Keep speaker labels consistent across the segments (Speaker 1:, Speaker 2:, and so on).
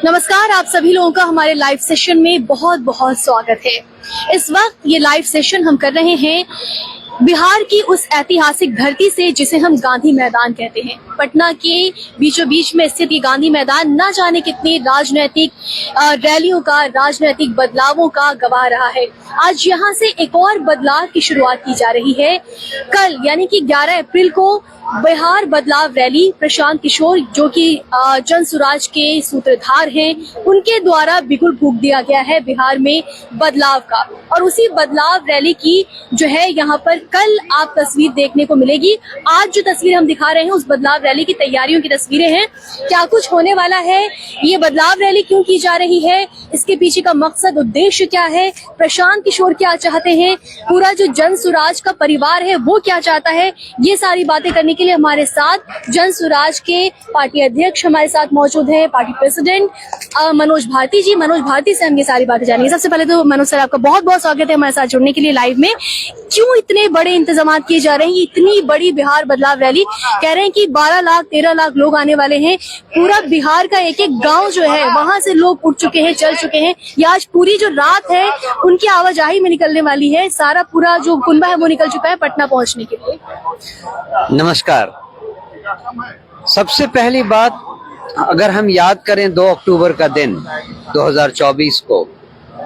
Speaker 1: नमस्कार, आप सभी लोगों का हमारे लाइव सेशन में बहुत बहुत स्वागत है। इस वक्त ये लाइव सेशन हम कर रहे हैं बिहार की उस ऐतिहासिक धरती से जिसे हम गांधी मैदान कहते हैं। पटना के बीचों बीच में स्थित ये गांधी मैदान न जाने कितने राजनीतिक रैलियों का, राजनीतिक बदलावों का गवाह रहा है। आज यहाँ से एक और बदलाव की शुरुआत की जा रही है। कल यानी कि 11 अप्रैल को बिहार बदलाव रैली प्रशांत किशोर, जो कि जन सुराज के सूत्रधार हैं, उनके द्वारा बिगुल फूंक दिया गया है बिहार में बदलाव का। और उसी बदलाव रैली की जो है यहाँ पर कल आप तस्वीर देखने को मिलेगी। आज जो तस्वीर हम दिखा रहे हैं उस बदलाव रैली की तैयारियों की तस्वीरें हैं। क्या कुछ होने वाला है, ये बदलाव रैली क्यों की जा रही है, इसके पीछे का मकसद, उद्देश्य क्या है, प्रशांत किशोर क्या चाहते हैं, पूरा जो जन सुराज का परिवार है वो क्या चाहता है, ये सारी बातें करने के लिए हमारे साथ जन सुराज के पार्टी अध्यक्ष हमारे साथ मौजूद हैं, पार्टी प्रेसिडेंट मनोज भारती जी। मनोज भारती से हम ये सारी बातें जानेंगे। सबसे पहले तो मनोज सर, आपका बहुत बहुत स्वागत है हमारे साथ जुड़ने के लिए लाइव में। क्यों इतने बड़े इंतजाम किए जा रहे हैं, इतनी बड़ी बिहार बदलाव रैली? कह रहे हैं कि 12 लाख 13 लाख लोग आने वाले हैं। पूरा बिहार का एक एक गांव जो है वहां से लोग उठ चुके हैं, चल चुके हैं। ये आज पूरी जो रात है उनकी आवाजाही में निकलने वाली है। सारा पूरा जो कुनबा है वो निकल चुका है पटना पहुंचने के लिए।
Speaker 2: नमस्कार। सबसे पहली बात, अगर हम याद करें 2 अक्टूबर का दिन 2024 को,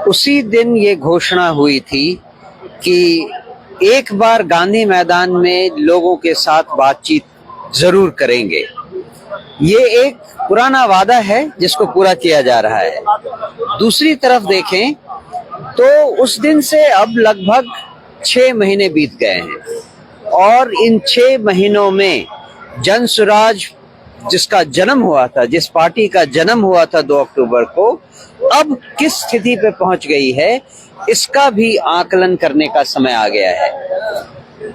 Speaker 2: उसी दिन ये घोषणा हुई थी कि एक बार गांधी मैदान में लोगों के साथ बातचीत जरूर करेंगे। ये एक पुराना वादा है जिसको पूरा किया जा रहा है। दूसरी तरफ देखें तो उस दिन से अब लगभग 6 महीने बीत गए हैं और इन 6 महीनों में जन सुराज जिसका जन्म हुआ था, जिस पार्टी का जन्म हुआ था 2 अक्टूबर को, अब किस स्थिति पे पहुंच गई है, इसका भी आकलन करने का समय आ गया है।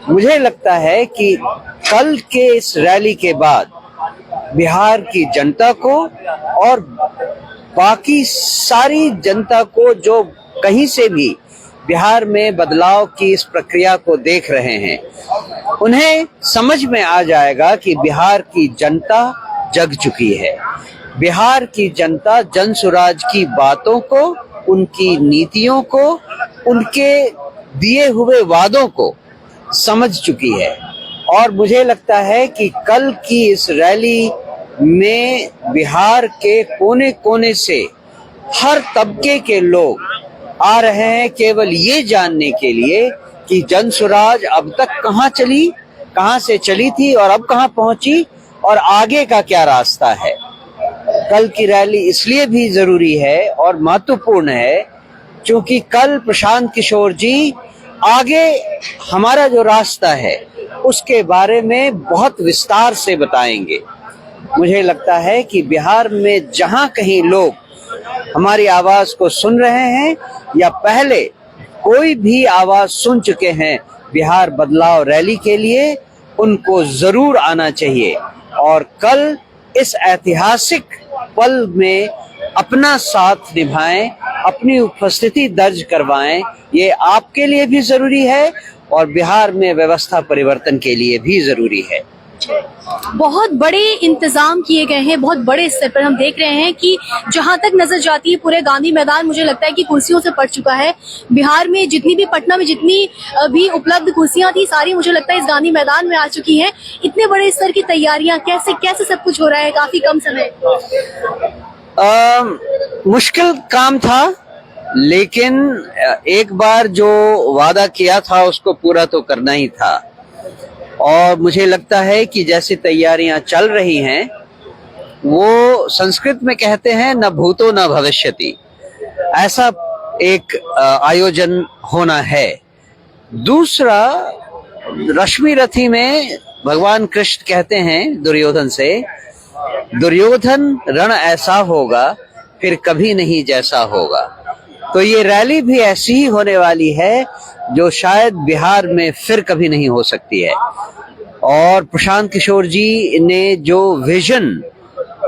Speaker 2: मुझे लगता है कि कल के इस रैली के बाद बिहार की जनता को और बाकी सारी जनता को जो कहीं से भी बिहार में बदलाव की इस प्रक्रिया को देख रहे हैं, उन्हें समझ में आ जाएगा कि बिहार की जनता जग चुकी है। बिहार की जनता जन सुराज की बातों को, उनकी नीतियों को, उनके दिए हुए वादों को समझ चुकी है। और मुझे लगता है कि कल की इस रैली में बिहार के कोने कोने से हर तबके के लोग आ रहे हैं केवल ये जानने के लिए कि जन सुराज अब तक कहाँ चली, कहाँ से चली थी और अब कहाँ पहुंची और आगे का क्या रास्ता है। कल की रैली इसलिए भी जरूरी है और महत्वपूर्ण है क्योंकि कल प्रशांत किशोर जी आगे हमारा जो रास्ता है उसके बारे में बहुत विस्तार से बताएंगे। मुझे लगता है कि बिहार में जहां कहीं लोग हमारी आवाज को सुन रहे हैं या पहले कोई भी आवाज सुन चुके हैं बिहार बदलाव रैली के लिए, उनको जरूर आना चाहिए और कल इस ऐतिहासिक पल में अपना साथ निभाएं, अपनी उपस्थिति दर्ज करवाएं। ये आपके लिए भी जरूरी है और बिहार में व्यवस्था परिवर्तन के लिए भी जरूरी है।
Speaker 1: बहुत बड़े इंतजाम किए गए हैं, बहुत बड़े स्तर पर हम देख रहे हैं कि जहां तक नजर जाती है पूरे गांधी मैदान मुझे लगता है कि कुर्सियों से पड़ चुका है। बिहार में जितनी भी, पटना में जितनी भी उपलब्ध कुर्सियां थी सारी मुझे लगता है इस गांधी मैदान में आ चुकी हैं। इतने बड़े स्तर की तैयारियां कैसे कैसे सब कुछ हो रहा है काफी कम समय?
Speaker 2: मुश्किल काम था, लेकिन एक बार जो वादा किया था उसको पूरा तो करना ही था। और मुझे लगता है कि जैसी तैयारियां चल रही हैं, वो संस्कृत में कहते हैं न भूतो न भविष्यति, ऐसा एक आयोजन होना है। दूसरा, रश्मि रथी में भगवान कृष्ण कहते हैं दुर्योधन से, दुर्योधन रण ऐसा होगा फिर कभी नहीं जैसा होगा। तो ये रैली भी ऐसी ही होने वाली है जो शायद बिहार में फिर कभी नहीं हो सकती है। और प्रशांत किशोर जी ने जो विजन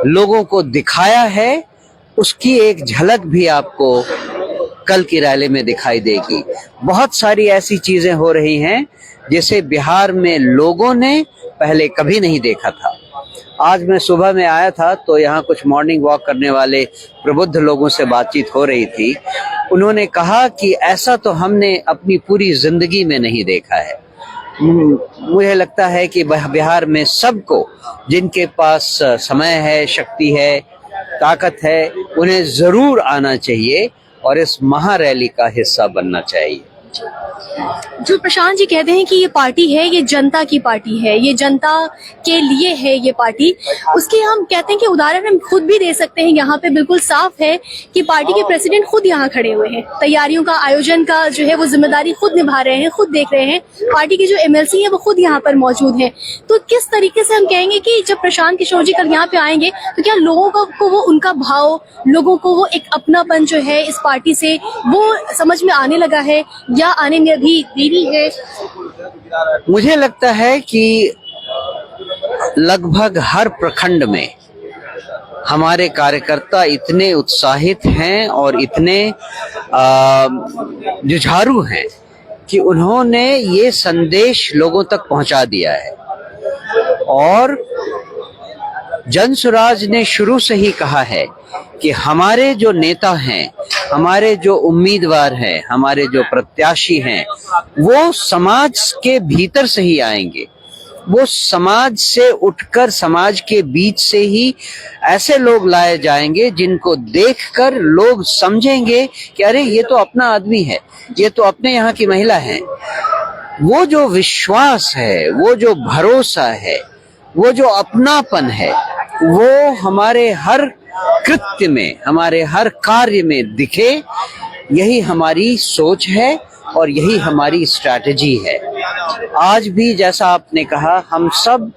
Speaker 2: लोगों को दिखाया है उसकी एक झलक भी आपको कल की रैली में दिखाई देगी। बहुत सारी ऐसी चीजें हो रही हैं जिसे बिहार में लोगों ने पहले कभी नहीं देखा था। आज मैं सुबह में आया था तो यहाँ कुछ मॉर्निंग वॉक करने वाले प्रबुद्ध लोगों से बातचीत हो रही थी। उन्होंने कहा कि ऐसा तो हमने अपनी पूरी जिंदगी में नहीं देखा है। मुझे लगता है कि बिहार में सबको, जिनके पास समय है, शक्ति है, ताकत है, उन्हें जरूर आना चाहिए और इस महारैली का हिस्सा बनना चाहिए।
Speaker 1: जो प्रशांत जी कहते हैं कि ये पार्टी है, ये जनता की पार्टी है, ये जनता के लिए है ये पार्टी, उसके हम कहते हैं कि उदाहरण हम खुद भी दे सकते हैं। यहाँ पे बिल्कुल साफ है कि पार्टी के प्रेसिडेंट खुद यहाँ खड़े हुए हैं, तैयारियों का, आयोजन का जो है वो जिम्मेदारी खुद निभा रहे हैं, खुद देख रहे हैं। पार्टी के जो एमएलसी है वो खुद यहाँ पर मौजूद है। तो किस तरीके से हम कहेंगे कि जब प्रशांत किशोर जी कल यहाँ पे आएंगे तो क्या लोगों को वो उनका भाव, लोगों को वो एक अपनापन जो है इस पार्टी से वो समझ में आने लगा है या आने में अभी देरी है?
Speaker 2: मुझे लगता है कि लगभग हर प्रखंड में हमारे कार्यकर्ता इतने उत्साहित हैं और इतने जुझारू हैं कि उन्होंने ये संदेश लोगों तक पहुंचा दिया है। और जनसुराज ने शुरू से ही कहा है कि हमारे जो नेता हैं, हमारे जो उम्मीदवार हैं, हमारे जो प्रत्याशी हैं, वो समाज के भीतर से ही आएंगे। वो समाज से उठकर समाज के बीच से ही ऐसे लोग लाए जाएंगे जिनको देखकर लोग समझेंगे कि अरे ये तो अपना आदमी है, ये तो अपने यहाँ की महिला है। वो जो विश्वास है, वो जो भरोसा है, वो जो अपनापन है, वो हमारे हर कृत्य में, हमारे हर कार्य में दिखे। यही हमारी सोच है और यही हमारी स्ट्रैटेजी है। आज भी जैसा आपने कहा, हम सब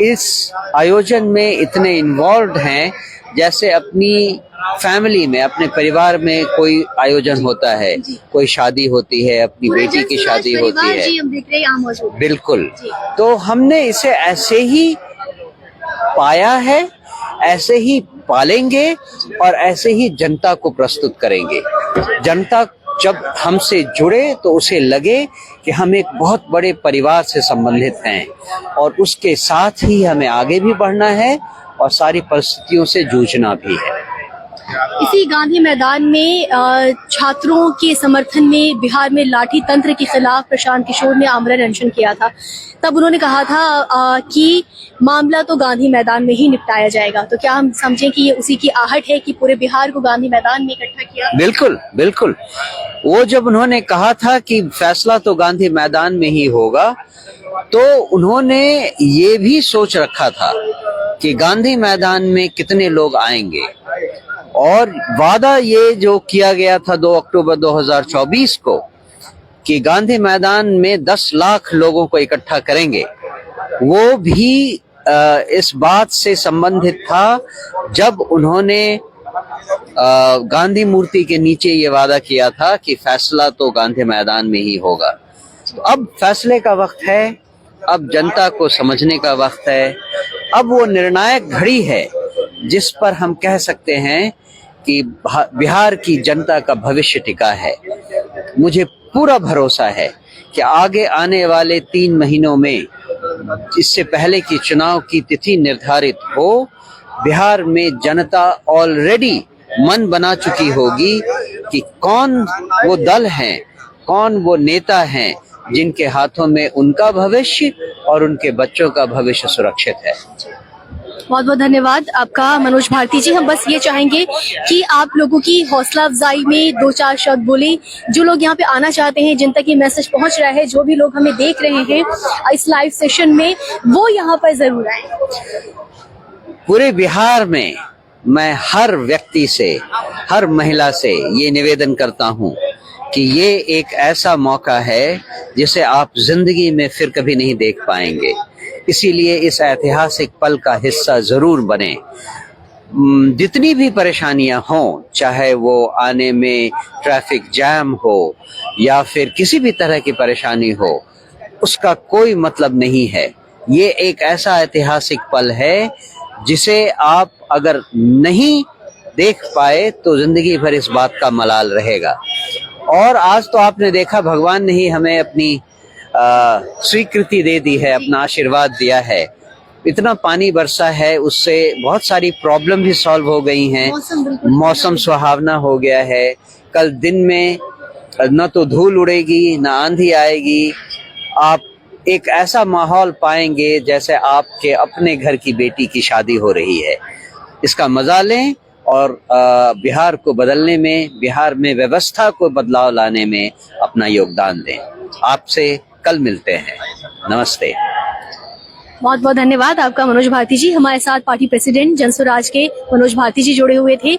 Speaker 2: इस आयोजन में इतने इन्वॉल्व हैं जैसे अपनी फैमिली में, अपने परिवार में कोई आयोजन होता है, कोई शादी होती है, अपनी बेटी की शादी होती है। बिल्कुल। तो हमने इसे ऐसे ही पाया है, ऐसे ही पालेंगे और ऐसे ही जनता को प्रस्तुत करेंगे। जनता जब हमसे जुड़े तो उसे लगे कि हम एक बहुत बड़े परिवार से संबंधित हैं और उसके साथ ही हमें आगे भी बढ़ना है और सारी परिस्थितियों से जूझना भी है।
Speaker 1: इसी गांधी मैदान में छात्रों के समर्थन में बिहार में लाठी तंत्र के खिलाफ प्रशांत किशोर ने आमरण अनशन किया था। तब उन्होंने कहा था कि मामला तो गांधी मैदान में ही निपटाया जाएगा। तो क्या हम समझें कि ये उसी की आहट है कि पूरे बिहार को गांधी मैदान में इकट्ठा किया? बिल्कुल
Speaker 2: बिल्कुल। वो जब उन्होंने कहा था कि फैसला तो गांधी मैदान में ही होगा, तो उन्होंने ये भी सोच रखा था कि गांधी मैदान में कितने लोग आएंगे। और वादा ये जो किया गया था 2 अक्टूबर 2024 को कि गांधी मैदान में 10 लाख लोगों को इकट्ठा करेंगे, वो भी इस बात से संबंधित था जब उन्होंने गांधी मूर्ति के नीचे ये वादा किया था कि फैसला तो गांधी मैदान में ही होगा। तो अब फैसले का वक्त है, अब जनता को समझने का वक्त है, अब वो निर्णायक घड़ी है जिस पर हम कह सकते हैं कि बिहार की जनता का भविष्य टिका है। मुझे पूरा भरोसा है कि आगे आने वाले 3 महीनों में, इससे पहले कि चुनाव की तिथि निर्धारित हो, बिहार में जनता ऑलरेडी मन बना चुकी होगी कि कौन वो दल हैं, कौन वो नेता हैं जिनके हाथों में उनका भविष्य और उनके बच्चों का भविष्य सुरक्षित है।
Speaker 1: बहुत बहुत धन्यवाद आपका मनोज भारती जी। हम बस ये चाहेंगे कि आप लोगों की हौसला अफजाई में 2-4 शब्द बोलें। जो लोग यहाँ पे आना चाहते हैं, जिन तक ये मैसेज पहुँच रहा है, जो भी लोग हमें देख रहे हैं इस लाइव सेशन में, वो यहाँ पर जरूर आए।
Speaker 2: पूरे बिहार में मैं हर व्यक्ति से, हर महिला से ये निवेदन करता हूँ कि ये एक ऐसा मौका है जिसे आप जिंदगी में फिर कभी नहीं देख पाएंगे। इसीलिए इस ऐतिहासिक पल का हिस्सा जरूर बने। जितनी भी परेशानियां हों, चाहे वो आने में ट्रैफिक जैम हो या फिर किसी भी तरह की परेशानी हो, उसका कोई मतलब नहीं है। ये एक ऐसा ऐतिहासिक पल है जिसे आप अगर नहीं देख पाए तो जिंदगी भर इस बात का मलाल रहेगा। और आज तो आपने देखा, भगवान ने ही हमें अपनी स्वीकृति दे दी है, अपना आशीर्वाद दिया है। इतना पानी बरसा है, उससे बहुत सारी प्रॉब्लम भी सॉल्व हो गई हैं। मौसम सुहावना हो गया है। कल दिन में न तो धूल उड़ेगी, न आंधी आएगी। आप एक ऐसा माहौल पाएंगे जैसे आपके अपने घर की बेटी की शादी हो रही है। इसका मजा लें और बिहार को बदलने में, बिहार में व्यवस्था को बदलाव लाने में अपना योगदान दें। आपसे कल मिलते हैं। नमस्ते।
Speaker 1: बहुत बहुत धन्यवाद आपका मनोज भारती जी। हमारे साथ पार्टी प्रेसिडेंट जनस्वराज के मनोज भारती जी जुड़े हुए थे।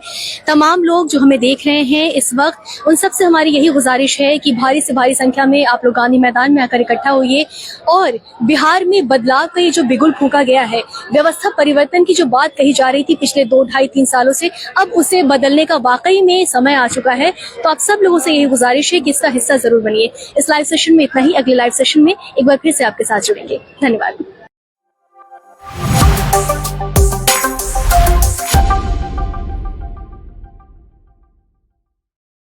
Speaker 1: तमाम लोग जो हमें देख रहे हैं इस वक्त, उन सब से हमारी यही गुजारिश है कि भारी से भारी संख्या में आप लोग गांधी मैदान में आकर इकट्ठा होइए और बिहार में बदलाव का ये जो बिगुल फूंका गया है, व्यवस्था परिवर्तन की जो बात कही जा रही थी पिछले 2, 2.5, 3 सालों से, अब उसे बदलने का वाकई में समय आ चुका है। तो आप सब लोगों से यही गुजारिश है कि इसका हिस्सा जरूर बनिए। इस लाइव सेशन में इतना ही। अगले लाइव सेशन में एक बार फिर से आपके साथ जुड़ेंगे। धन्यवाद।